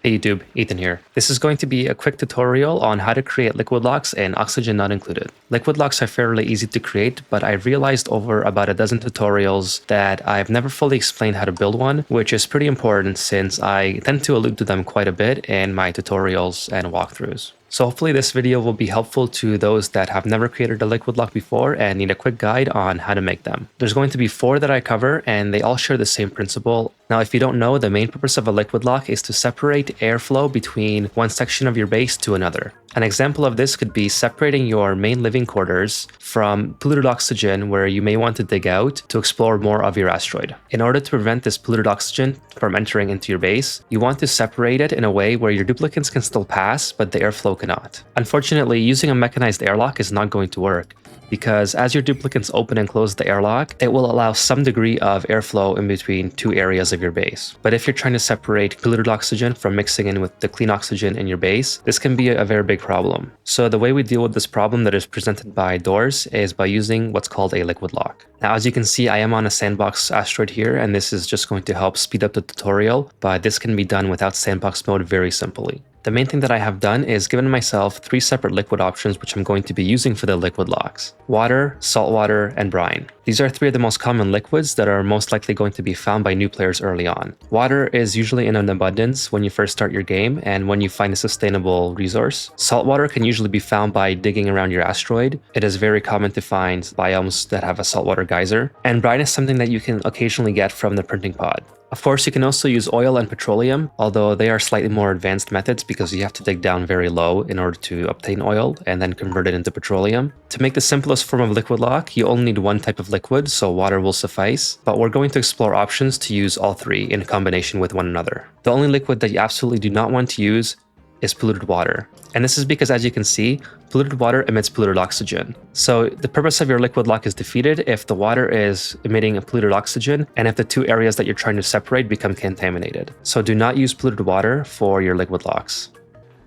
Hey YouTube, Ethan here. This is going to be a quick tutorial on how to create liquid locks and oxygen not included. Liquid locks are fairly easy to create, but I realized over about a dozen tutorials that I've never fully explained how to build one, which is pretty important since I tend to allude to them quite a bit in my tutorials and walkthroughs. So hopefully this video will be helpful to those that have never created a liquid lock before and need a quick guide on how to make them. There's going to be 4 that I cover and they all share the same principle. Now if you don't know, the main purpose of a liquid lock is to separate airflow between one section of your base to another. An example of this could be separating your main living quarters from polluted oxygen where you may want to dig out to explore more of your asteroid. In order to prevent this polluted oxygen from entering into your base, you want to separate it in a way where your duplicants can still pass, but the airflow cannot. Unfortunately, using a mechanized airlock is not going to work, because as your duplicants open and close the airlock, it will allow some degree of airflow in between 2 areas of your base. But if you're trying to separate polluted oxygen from mixing in with the clean oxygen in your base, this can be a very big problem. So the way we deal with this problem that is presented by Doors is by using what's called a liquid lock. Now, as you can see, I am on a sandbox asteroid here, and this is just going to help speed up the tutorial, but this can be done without sandbox mode very simply. The main thing that I have done is given myself 3 separate liquid options which I'm going to be using for the liquid locks: water, salt water, and brine. These are 3 of the most common liquids that are most likely going to be found by new players early on. Water is usually in an abundance when you first start your game and when you find a sustainable resource. Salt water can usually be found by digging around your asteroid. It is very common to find biomes that have a saltwater geyser. And brine is something that you can occasionally get from the printing pod. Of course, you can also use oil and petroleum, although they are slightly more advanced methods because you have to dig down very low in order to obtain oil and then convert it into petroleum. To make the simplest form of liquid lock, you only need one type of liquid, so water will suffice, but we're going to explore options to use all 3 in combination with one another. The only liquid that you absolutely do not want to use is polluted water. And this is because, as you can see, polluted water emits polluted oxygen. So the purpose of your liquid lock is defeated if the water is emitting a polluted oxygen and if the 2 areas that you're trying to separate become contaminated. So do not use polluted water for your liquid locks.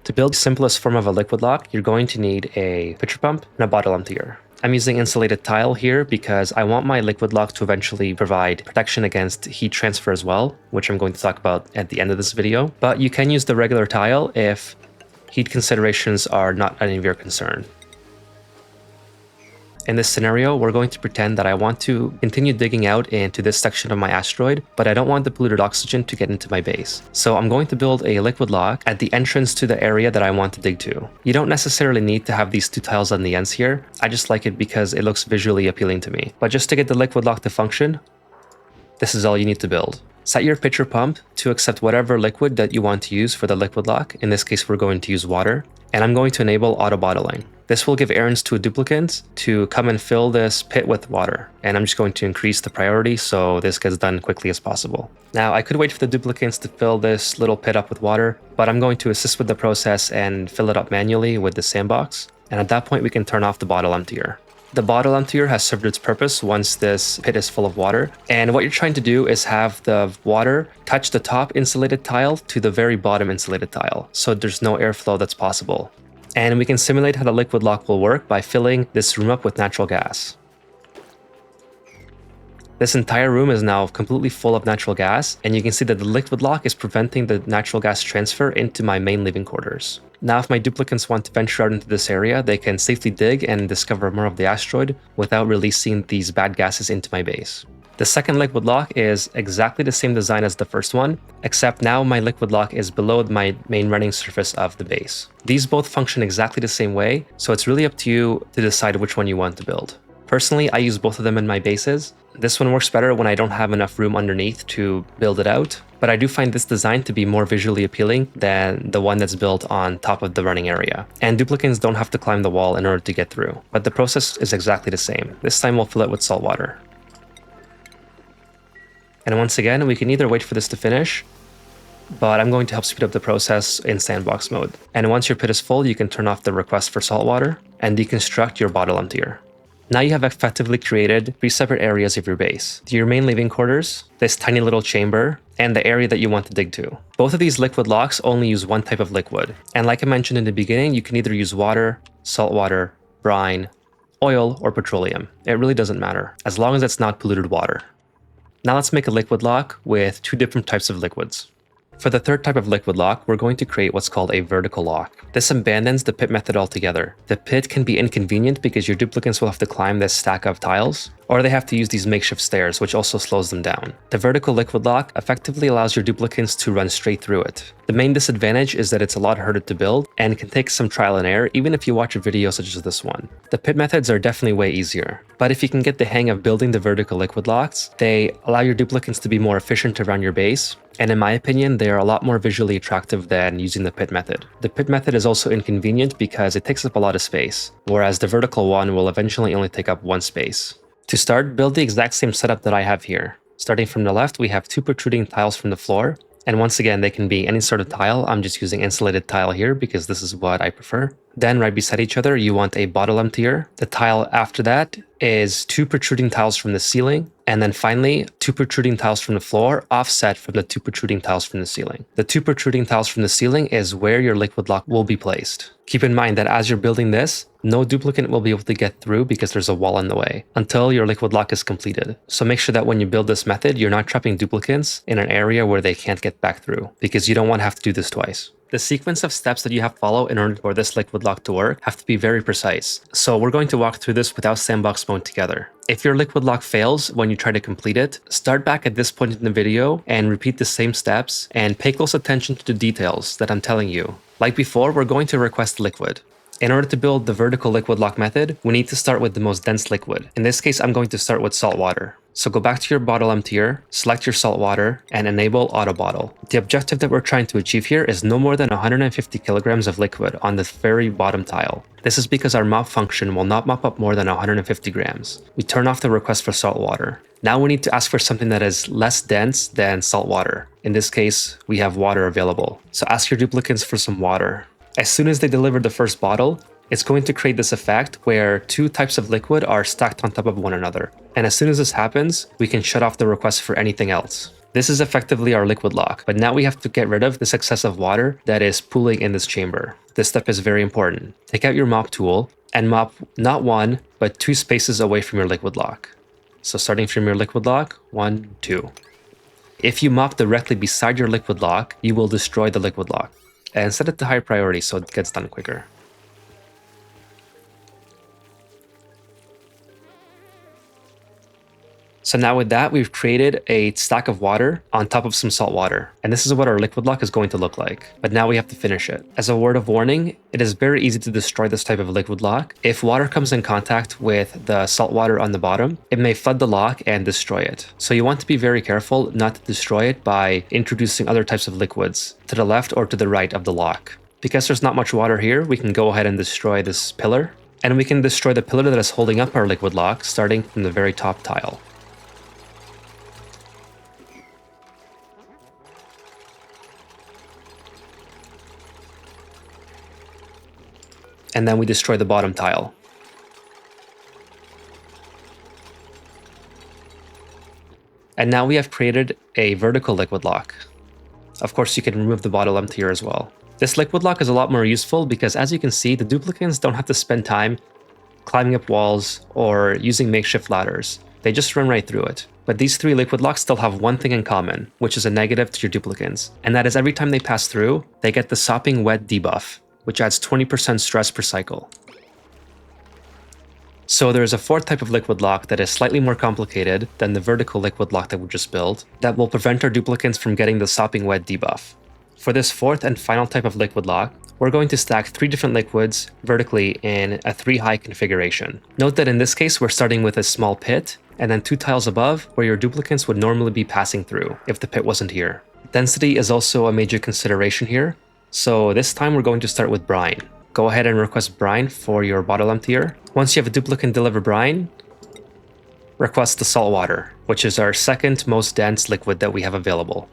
To build the simplest form of a liquid lock, you're going to need a pitcher pump and a bottle emptier. I'm using insulated tile here because I want my liquid lock to eventually provide protection against heat transfer as well, which I'm going to talk about at the end of this video. But you can use the regular tile if heat considerations are not any of your concern. In this scenario, we're going to pretend that I want to continue digging out into this section of my asteroid, but I don't want the polluted oxygen to get into my base. So I'm going to build a liquid lock at the entrance to the area that I want to dig to. You don't necessarily need to have these 2 tiles on the ends here. I just like it because it looks visually appealing to me. But just to get the liquid lock to function, this is all you need to build. Set your pitcher pump to accept whatever liquid that you want to use for the liquid lock. In this case, we're going to use water. And I'm going to enable auto bottling. This will give errands to a duplicant to come and fill this pit with water. And I'm just going to increase the priority so this gets done quickly as possible. Now, I could wait for the duplicants to fill this little pit up with water, but I'm going to assist with the process and fill it up manually with the sandbox. And at that point, we can turn off the bottle emptier. The bottle emptier has served its purpose once this pit is full of water. And what you're trying to do is have the water touch the top insulated tile to the very bottom insulated tile, so there's no airflow that's possible. And we can simulate how the liquid lock will work by filling this room up with natural gas. This entire room is now completely full of natural gas, and you can see that the liquid lock is preventing the natural gas transfer into my main living quarters. Now, if my duplicants want to venture out into this area, they can safely dig and discover more of the asteroid without releasing these bad gases into my base. The second liquid lock is exactly the same design as the first one, except now my liquid lock is below my main running surface of the base. These both function exactly the same way, so it's really up to you to decide which one you want to build. Personally, I use both of them in my bases. This one works better when I don't have enough room underneath to build it out, but I do find this design to be more visually appealing than the one that's built on top of the running area. And duplicants don't have to climb the wall in order to get through, but the process is exactly the same. This time we'll fill it with salt water. And once again, we can either wait for this to finish, but I'm going to help speed up the process in sandbox mode. And once your pit is full, you can turn off the request for salt water and deconstruct your bottle emptier. Now you have effectively created 3 separate areas of your base: your main living quarters, this tiny little chamber, and the area that you want to dig to. Both of these liquid locks only use one type of liquid. And like I mentioned in the beginning, you can either use water, salt water, brine, oil, or petroleum. It really doesn't matter, as long as it's not polluted water. Now let's make a liquid lock with 2 different types of liquids. For the third type of liquid lock, we're going to create what's called a vertical lock. This abandons the pit method altogether. The pit can be inconvenient because your duplicants will have to climb this stack of tiles, or they have to use these makeshift stairs, which also slows them down. The vertical liquid lock effectively allows your duplicants to run straight through it. The main disadvantage is that it's a lot harder to build and can take some trial and error even if you watch a video such as this one. The pit methods are definitely way easier, but if you can get the hang of building the vertical liquid locks, they allow your duplicants to be more efficient around your base, and in my opinion, they are a lot more visually attractive than using the pit method. The pit method is also inconvenient because it takes up a lot of space, whereas the vertical one will eventually only take up one space. To start, build the exact same setup that I have here. Starting from the left, we have 2 protruding tiles from the floor, and once again, they can be any sort of tile. I'm just using insulated tile here because this is what I prefer. Then right beside each other, you want a bottle emptier. The tile after that is 2 protruding tiles from the ceiling. And then finally, 2 protruding tiles from the floor offset from the 2 protruding tiles from the ceiling. The 2 protruding tiles from the ceiling is where your liquid lock will be placed. Keep in mind that as you're building this, no duplicant will be able to get through because there's a wall in the way until your liquid lock is completed. So make sure that when you build this method, you're not trapping duplicants in an area where they can't get back through, because you don't want to have to do this twice. The sequence of steps that you have to follow in order for this liquid lock to work have to be very precise. So we're going to walk through this without sandbox mode together. If your liquid lock fails when you try to complete it, start back at this point in the video and repeat the same steps and pay close attention to the details that I'm telling you. Like before, we're going to request liquid. In order to build the vertical liquid lock method, we need to start with the most dense liquid. In this case, I'm going to start with salt water. So go back to your bottle emptier, select your salt water, and enable auto bottle. The objective that we're trying to achieve here is no more than 150 kilograms of liquid on the very bottom tile. This is because our mop function will not mop up more than 150 grams. We turn off the request for salt water. Now we need to ask for something that is less dense than salt water. In this case, we have water available. So ask your duplicants for some water. As soon as they deliver the first bottle, it's going to create this effect where 2 types of liquid are stacked on top of one another. And as soon as this happens, we can shut off the request for anything else. This is effectively our liquid lock, but now we have to get rid of this excess of water that is pooling in this chamber. This step is very important. Take out your mop tool and mop not 1, but 2 spaces away from your liquid lock. So starting from your liquid lock, 1, 2. If you mop directly beside your liquid lock, you will destroy the liquid lock. And set it to high priority so it gets done quicker. So now with that, we've created a stack of water on top of some salt water. And this is what our liquid lock is going to look like. But now we have to finish it. As a word of warning, it is very easy to destroy this type of liquid lock. If water comes in contact with the salt water on the bottom, it may flood the lock and destroy it. So you want to be very careful not to destroy it by introducing other types of liquids to the left or to the right of the lock. Because there's not much water here, we can go ahead and destroy this pillar. And we can destroy the pillar that is holding up our liquid lock, starting from the very top tile. And then we destroy the bottom tile. And now we have created a vertical liquid lock. Of course, you can remove the bottle emptier as well. This liquid lock is a lot more useful because, as you can see, the duplicants don't have to spend time climbing up walls or using makeshift ladders. They just run right through it. But these 3 liquid locks still have one thing in common, which is a negative to your duplicants. And that is every time they pass through, they get the sopping wet debuff, which adds 20% stress per cycle. So there's a 4th type of liquid lock that is slightly more complicated than the vertical liquid lock that we just built that will prevent our duplicants from getting the sopping wet debuff. For this 4th and final type of liquid lock, we're going to stack 3 different liquids vertically in a 3 high configuration. Note that in this case, we're starting with a small pit and then 2 tiles above where your duplicants would normally be passing through if the pit wasn't here. Density is also a major consideration here. So this time we're going to start with brine. Go ahead and request brine for your bottle emptier. Once you have a duplicant deliver brine, request the salt water, which is our 2nd most dense liquid that we have available.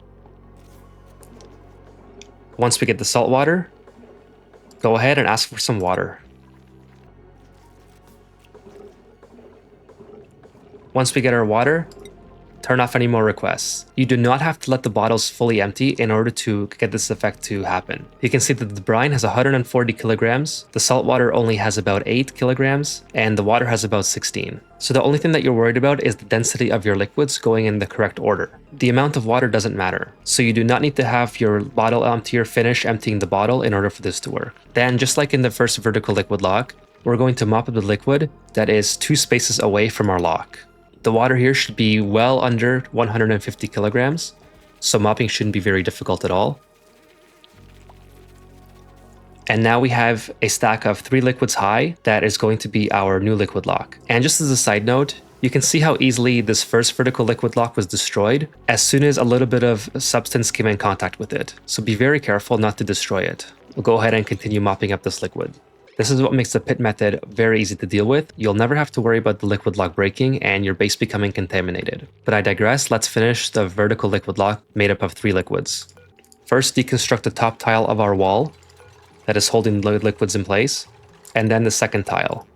Once we get the salt water, go ahead and ask for some water. Once we get our water, turn off any more requests. You do not have to let the bottles fully empty in order to get this effect to happen. You can see that the brine has 140 kilograms, the salt water only has about 8 kilograms, and the water has about 16. So the only thing that you're worried about is the density of your liquids going in the correct order. The amount of water doesn't matter, so you do not need to have your bottle emptier finish emptying the bottle in order for this to work. Then, just like in the first vertical liquid lock, we're going to mop up the liquid that is 2 spaces away from our lock. The water here should be well under 150 kilograms, so mopping shouldn't be very difficult at all. And now we have a stack of 3 liquids high that is going to be our new liquid lock. And just as a side note, you can see how easily this first vertical liquid lock was destroyed as soon as a little bit of substance came in contact with it. So be very careful not to destroy it. We'll go ahead and continue mopping up this liquid. This is what makes the pit method very easy to deal with. You'll never have to worry about the liquid lock breaking and your base becoming contaminated. But I digress, let's finish the vertical liquid lock made up of 3 liquids. First, deconstruct the top tile of our wall that is holding the liquids in place, and then the second tile.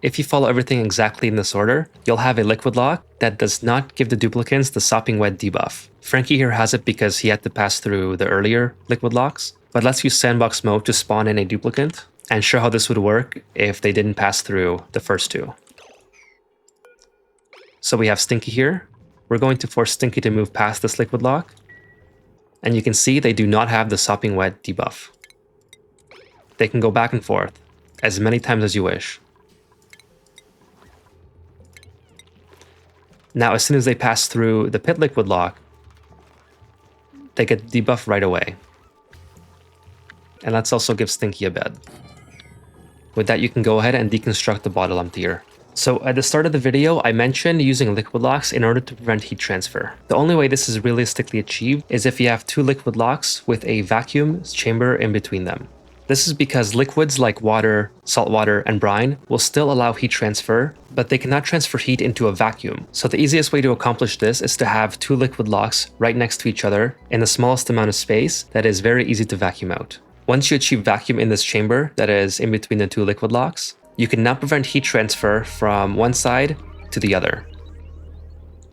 If you follow everything exactly in this order, you'll have a liquid lock that does not give the duplicants the sopping wet debuff. Frankie here has it because he had to pass through the earlier liquid locks, but let's use sandbox mode to spawn in a duplicant and show how this would work if they didn't pass through the first 2. So we have Stinky here. We're going to force Stinky to move past this liquid lock, and you can see they do not have the sopping wet debuff. They can go back and forth as many times as you wish. Now, as soon as they pass through the pit liquid lock, they get debuffed right away. And let's also give Stinky a bed. With that, you can go ahead and deconstruct the bottle emptier. So at the start of the video, I mentioned using liquid locks in order to prevent heat transfer. The only way this is realistically achieved is if you have 2 liquid locks with a vacuum chamber in between them. This is because liquids like water, salt water, and brine will still allow heat transfer, but they cannot transfer heat into a vacuum. So the easiest way to accomplish this is to have 2 liquid locks right next to each other in the smallest amount of space that is very easy to vacuum out. Once you achieve vacuum in this chamber that is in between the 2 liquid locks, you can now prevent heat transfer from one side to the other.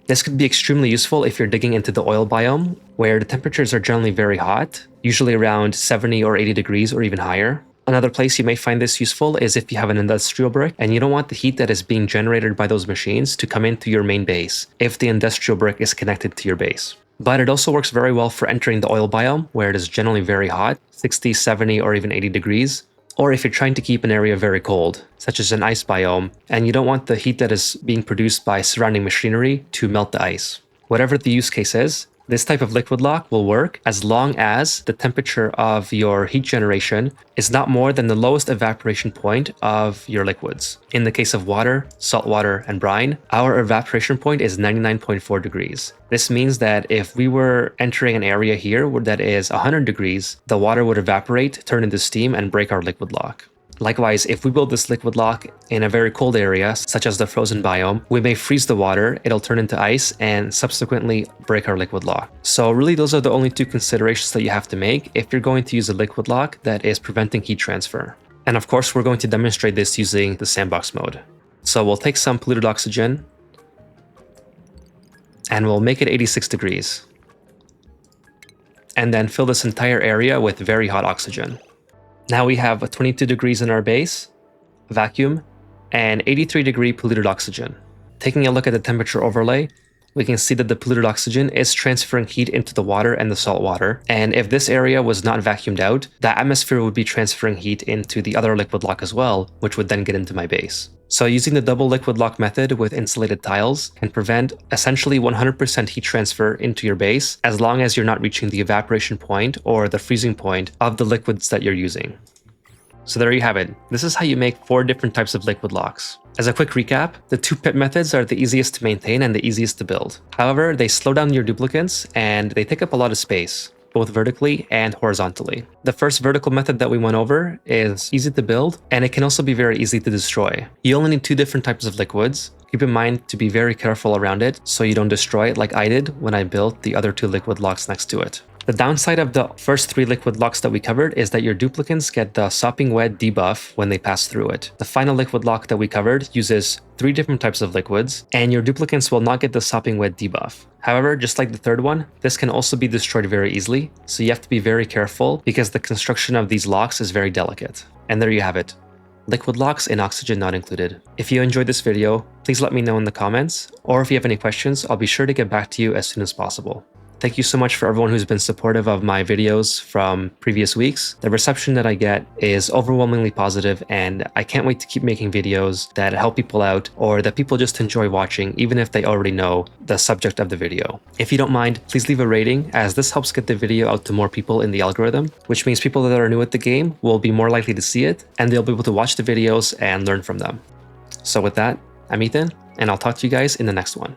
This could be extremely useful if you're digging into the oil biome, where the temperatures are generally very hot, usually around 70 or 80 degrees or even higher. Another place you may find this useful is if you have an industrial brick and you don't want the heat that is being generated by those machines to come into your main base if the industrial brick is connected to your base. But it also works very well for entering the oil biome, where it is generally very hot, 60, 70, or even 80 degrees. Or if you're trying to keep an area very cold, such as an ice biome, and you don't want the heat that is being produced by surrounding machinery to melt the ice. Whatever the use case is, this type of liquid lock will work as long as the temperature of your heat generation is not more than the lowest evaporation point of your liquids. In the case of water, salt water, and brine, our evaporation point is 99.4 degrees. This means that if we were entering an area here that is 100 degrees, the water would evaporate, turn into steam, and break our liquid lock. Likewise, if we build this liquid lock in a very cold area, such as the frozen biome, we may freeze the water, it'll turn into ice, and subsequently break our liquid lock. So really, those are the only 2 considerations that you have to make if you're going to use a liquid lock that is preventing heat transfer. And of course, we're going to demonstrate this using the sandbox mode. So we'll take some polluted oxygen, and we'll make it 86 degrees. And then fill this entire area with very hot oxygen. Now we have 22 degrees in our base, vacuum, and 83 degree polluted oxygen. Taking a look at the temperature overlay, we can see that the polluted oxygen is transferring heat into the water and the salt water. And if this area was not vacuumed out, the atmosphere would be transferring heat into the other liquid lock as well, which would then get into my base. So using the double liquid lock method with insulated tiles can prevent essentially 100% heat transfer into your base as long as you're not reaching the evaporation point or the freezing point of the liquids that you're using. So there you have it. This is how you make 4 different types of liquid locks. As a quick recap, the 2 pit methods are the easiest to maintain and the easiest to build. However, they slow down your duplicants and they take up a lot of space, both vertically and horizontally. The first vertical method that we went over is easy to build, and it can also be very easy to destroy. You only need 2 different types of liquids, Keep in mind to be very careful around it so you don't destroy it like I did when I built the other 2 liquid locks next to it. The downside of the first 3 liquid locks that we covered is that your duplicants get the sopping wet debuff when they pass through it. The final liquid lock that we covered uses 3 different types of liquids, and your duplicants will not get the sopping wet debuff. However, just like the third one, this can also be destroyed very easily, so you have to be very careful because the construction of these locks is very delicate. And there you have it. Liquid locks and oxygen not included. If you enjoyed this video, please let me know in the comments, or if you have any questions, I'll be sure to get back to you as soon as possible. Thank you so much for everyone who's been supportive of my videos from previous weeks. The reception that I get is overwhelmingly positive, and I can't wait to keep making videos that help people out or that people just enjoy watching even if they already know the subject of the video. If you don't mind, please leave a rating, as this helps get the video out to more people in the algorithm, which means people that are new at the game will be more likely to see it and they'll be able to watch the videos and learn from them. So with that, I'm Ethan, and I'll talk to you guys in the next one.